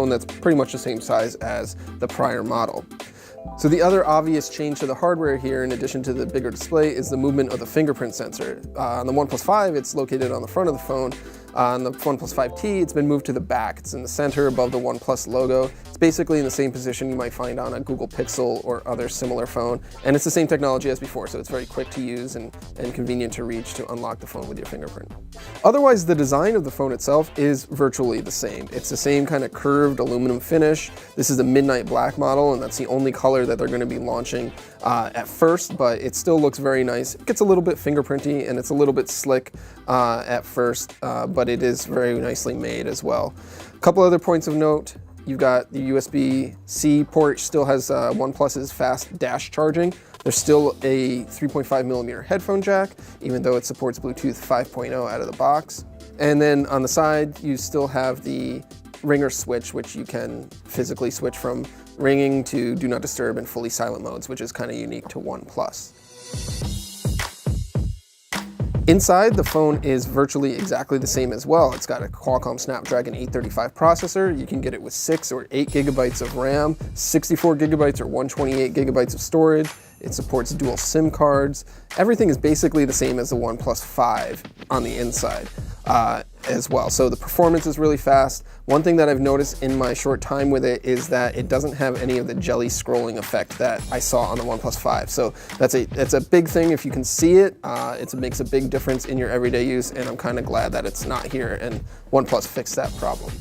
phone that's pretty much the same size as the prior model. So the other obvious change to the hardware here, in addition to the bigger display, is the movement of the fingerprint sensor. On the OnePlus 5, it's located on the front of the phone. On the OnePlus 5T, it's been moved to the back. It's in the center above the OnePlus logo. It's basically in the same position you might find on a Google Pixel or other similar phone. And it's the same technology as before, so it's very quick to use and convenient to reach to unlock the phone with your fingerprint. Otherwise, the design of the phone itself is virtually the same. It's the same kind of curved aluminum finish. This is the midnight black model, and that's the only color that they're going to be launching at first, but it still looks very nice. It gets a little bit fingerprinty and it's a little bit slick at first, but it is very nicely made as well. A couple other points of note. You've got the USB-C port, still has OnePlus's fast dash charging. There's still a 3.5mm headphone jack, even though it supports Bluetooth 5.0 out of the box. And then on the side, you still have the ringer switch, which you can physically switch from ringing to do not disturb and fully silent modes, which is kind of unique to OnePlus. Inside, the phone is virtually exactly the same as well. It's got a Qualcomm Snapdragon 835 processor. You can get it with 6 or 8 gigabytes of RAM, 64 gigabytes or 128 gigabytes of storage. It supports dual SIM cards. Everything is basically the same as the OnePlus 5 on the inside as well. So the performance is really fast. One thing that I've noticed in my short time with it is that it doesn't have any of the jelly scrolling effect that I saw on the OnePlus 5. So that's a big thing. If you can see it, it makes a big difference in your everyday use, and I'm kind of glad that it's not here and OnePlus fixed that problem.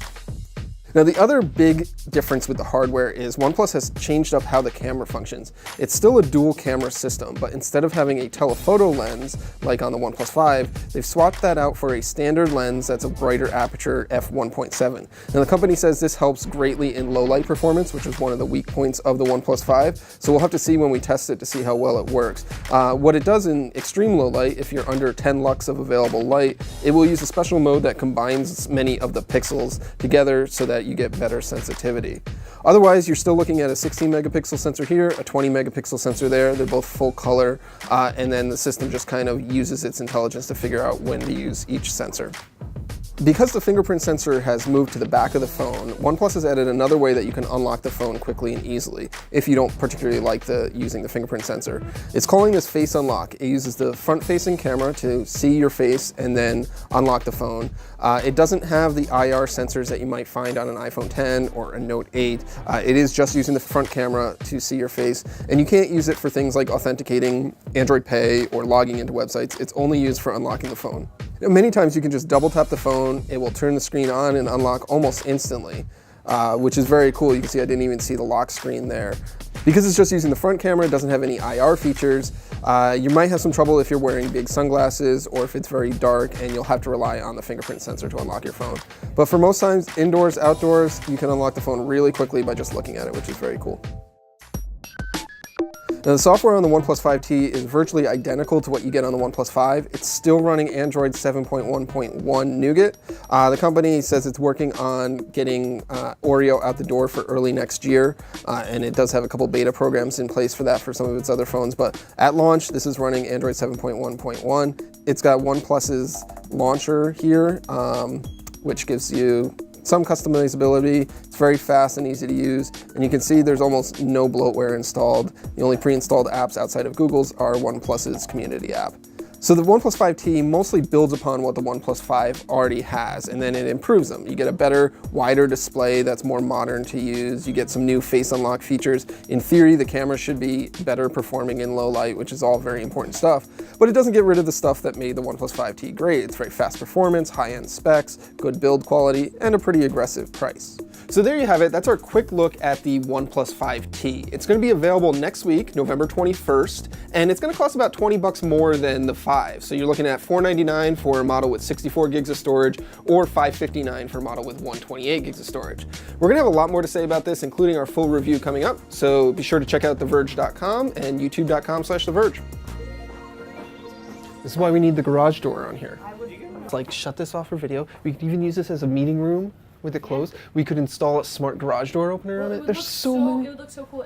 Now, the other big difference with the hardware is OnePlus has changed up how the camera functions. It's still a dual camera system, but instead of having a telephoto lens like on the OnePlus 5, they've swapped that out for a standard lens that's a brighter aperture f1.7. Now, the company says this helps greatly in low light performance, which is one of the weak points of the OnePlus 5. So we'll have to see when we test it to see how well it works. What it does in extreme low light, if you're under 10 lux of available light, it will use a special mode that combines many of the pixels together so that you get better sensitivity. Otherwise, you're still looking at a 16 megapixel sensor here, a 20 megapixel sensor there. They're both full color, and then the system just kind of uses its intelligence to figure out when to use each sensor. Because the fingerprint sensor has moved to the back of the phone, OnePlus has added another way that you can unlock the phone quickly and easily if you don't particularly like using the fingerprint sensor. It's calling this Face Unlock. It uses the front-facing camera to see your face and then unlock the phone. It doesn't have the IR sensors that you might find on an iPhone 10 or a Note 8. It is just using the front camera to see your face, and you can't use it for things like authenticating Android Pay or logging into websites. It's only used for unlocking the phone. Many times you can just double tap the phone, it will turn the screen on and unlock almost instantly, which is very cool. You can see I didn't even see the lock screen there. Because it's just using the front camera, it doesn't have any IR features. You might have some trouble if you're wearing big sunglasses or if it's very dark and you'll have to rely on the fingerprint sensor to unlock your phone. But for most times, indoors, outdoors, you can unlock the phone really quickly by just looking at it, which is very cool. Now, the software on the OnePlus 5T is virtually identical to what you get on the OnePlus 5. It's still running Android 7.1.1 Nougat. The company says it's working on getting Oreo out the door for early next year, and it does have a couple beta programs in place for that for some of its other phones, but at launch, this is running Android 7.1.1. It's got OnePlus's launcher here, which gives you some customizability. It's very fast and easy to use, and you can see there's almost no bloatware installed. The only pre-installed apps outside of Google's are OnePlus's community app. So the OnePlus 5T mostly builds upon what the OnePlus 5 already has, and then it improves them. You get a better, wider display that's more modern to use. You get some new Face Unlock features. In theory, the camera should be better performing in low light, which is all very important stuff, but it doesn't get rid of the stuff that made the OnePlus 5T great. It's very fast performance, high-end specs, good build quality, and a pretty aggressive price. So there you have it. That's our quick look at the OnePlus 5T. It's going to be available next week, November 21st, and it's going to cost about 20 bucks more than the 5. So you're looking at $499 for a model with 64 gigs of storage or $559 for a model with 128 gigs of storage. We're going to have a lot more to say about this, including our full review coming up. So be sure to check out theverge.com and youtube.com/theverge. This is why we need the garage door on here. It's like, shut this off for video. We could even use this as a meeting room with it closed. We could install a smart garage door opener on it. There's so many. It would look so cool.